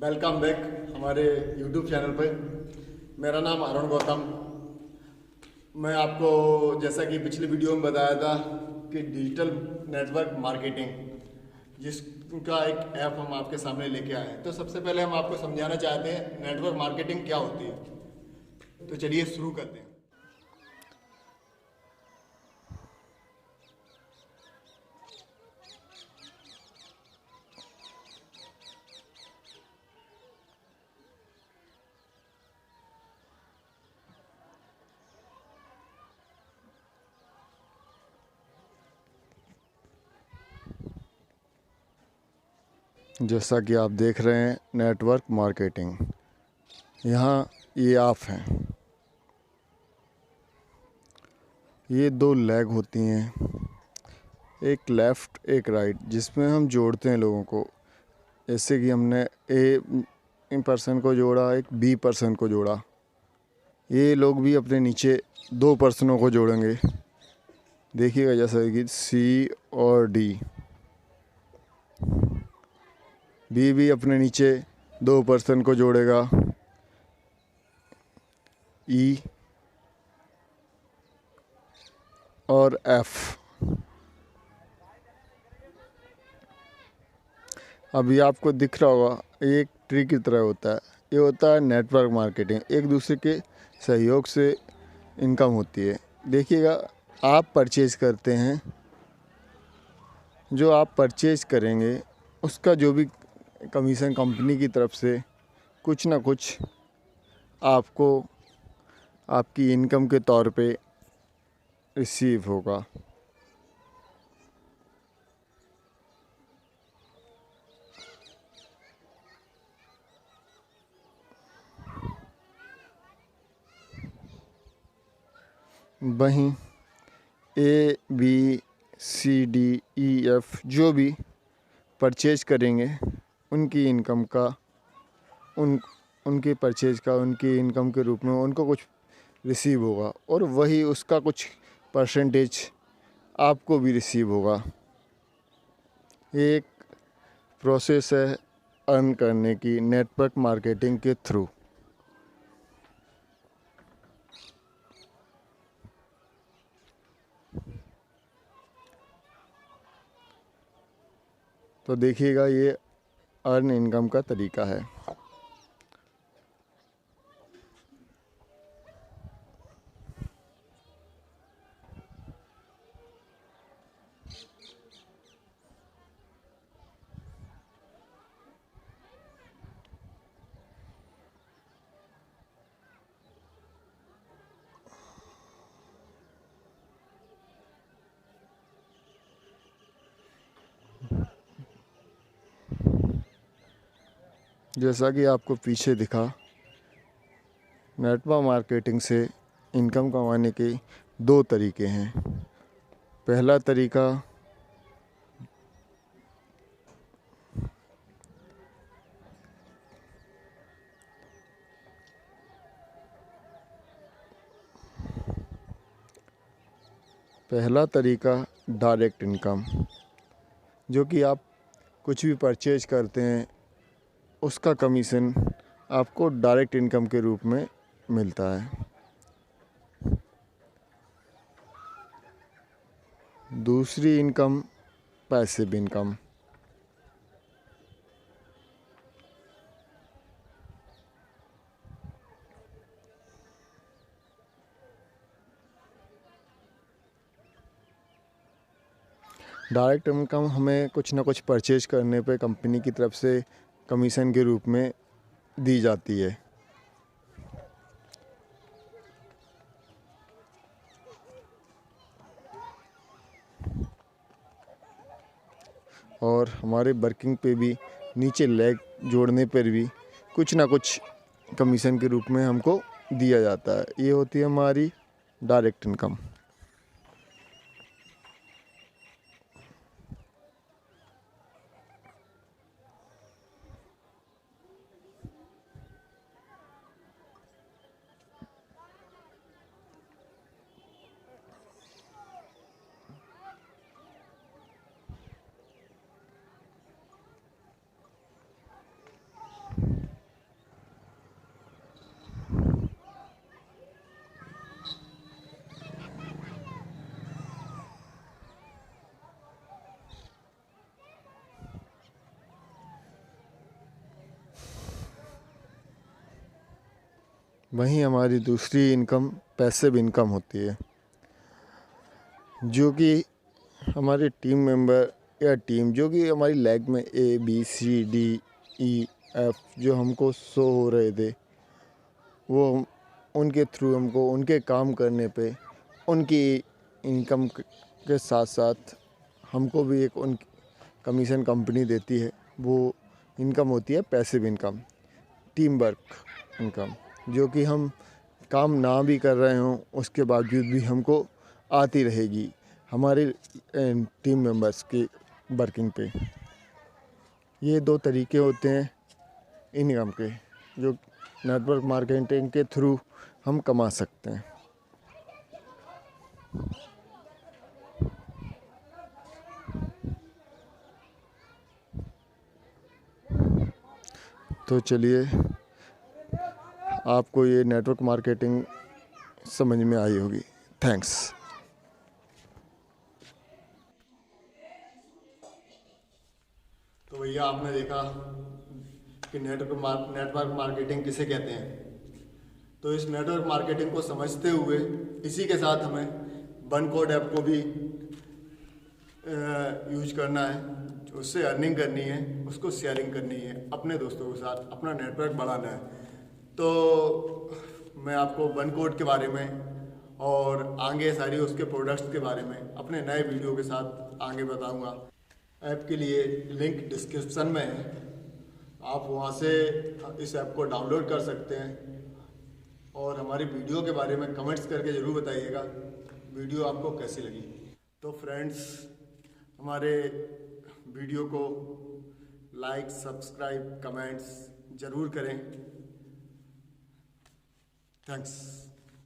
Welcome back हमारे YouTube channel पे। मेरा नाम अरुण गौतम। मैं आपको जैसा कि पिछली वीडियो में बताया था कि डिजिटल नेटवर्क मार्केटिंग जिसका एक ऐप हम आपके सामने लेके आए हैं। तो सबसे पहले हम आपको समझाना चाहते हैं नेटवर्क मार्केटिंग क्या होती है। तो चलिए शुरू करते हैं। जैसा कि आप देख रहे हैं नेटवर्क मार्केटिंग, यहाँ ये आप हैं। ये दो लेग होती हैं, एक लेफ़्ट एक राइट, जिसमें हम जोड़ते हैं लोगों को। जैसे कि हमने ए पर्सन को जोड़ा, एक बी पर्सन को जोड़ा, ये लोग भी अपने नीचे दो पर्सनों को जोड़ेंगे। देखिएगा जैसा कि सी और डी, बी भी अपने नीचे दो पर्सन को जोड़ेगा, ई और एफ। अभी आपको दिख रहा होगा, ये एक ट्री की तरह होता है। ये होता है नेटवर्क मार्केटिंग, एक दूसरे के सहयोग से इनकम होती है। देखिएगा, आप परचेज करते हैं, जो आप परचेज करेंगे उसका जो भी कमीशन कंपनी की तरफ से कुछ ना कुछ आपको आपकी इनकम के तौर पे रिसीव होगा। वहीं A B C D E F जो भी परचेज करेंगे उनकी इनकम का उनके परचेज का उनकी इनकम के रूप में उनको कुछ रिसीव होगा, और वही उसका कुछ परसेंटेज आपको भी रिसीव होगा। ये एक प्रोसेस है अर्न करने की नेटवर्क मार्केटिंग के थ्रू। तो देखिएगा, ये अर्न इनकम का तरीका है। जैसा कि आपको पीछे दिखा, नेटवर्क मार्केटिंग से इनकम कमाने के दो तरीके हैं। पहला तरीका डायरेक्ट इनकम, जो कि आप कुछ भी परचेज करते हैं उसका कमीशन आपको डायरेक्ट इनकम के रूप में मिलता है। दूसरी income passive income. Direct income हमें कुछ ना कुछ परचेज करने पे कंपनी की तरफ से कमीशन के रूप में दी जाती है। और हमारे वर्किंग पे भी नीचे लेग जोड़ने पर भी कुछ ना कुछ कमीशन के रूप में हमको दिया जाता है। ये होती है हमारी डायरेक्ट इनकम। वहीं हमारी दूसरी इनकम पैसिव इनकम होती है, जो कि हमारे टीम मेंबर या टीम जो कि हमारी लैग में ABCDEF जो हमको शो हो रहे थे, वो उनके थ्रू हमको उनके काम करने पे उनकी इनकम के साथ साथ हमको भी एक उन कमीशन कंपनी देती है। वो इनकम होती है passive income, team work income, जो कि हम काम ना भी कर रहे हों उसके बावजूद भी हमको आती रहेगी हमारे टीम मेंबर्स की वर्किंग पे। ये दो तरीके होते हैं इनकम के, जो नेटवर्क मार्केटिंग के थ्रू हम कमा सकते हैं। तो चलिए, आपको ये नेटवर्क मार्केटिंग समझ में आई होगी। थैंक्स। तो भैया आपने देखा कि नेटवर्क मार्केटिंग किसे कहते हैं। तो इस नेटवर्क मार्केटिंग को समझते हुए इसी के साथ हमें वन कोड ऐप को भी यूज करना है, उससे अर्निंग करनी है, उसको शेयरिंग करनी है अपने दोस्तों के साथ, अपना नेटवर्क बढ़ाना है। तो मैं आपको वन कोड के बारे में और आगे सारी उसके प्रोडक्ट्स के बारे में अपने नए वीडियो के साथ आगे बताऊंगा। ऐप के लिए लिंक डिस्क्रिप्शन में है, आप वहां से इस ऐप को डाउनलोड कर सकते हैं। और हमारी वीडियो के बारे में कमेंट्स करके ज़रूर बताइएगा वीडियो आपको कैसी लगी। तो फ्रेंड्स, हमारे वीडियो को लाइक, सब्सक्राइब, कमेंट्स ज़रूर करें। थैंक्स।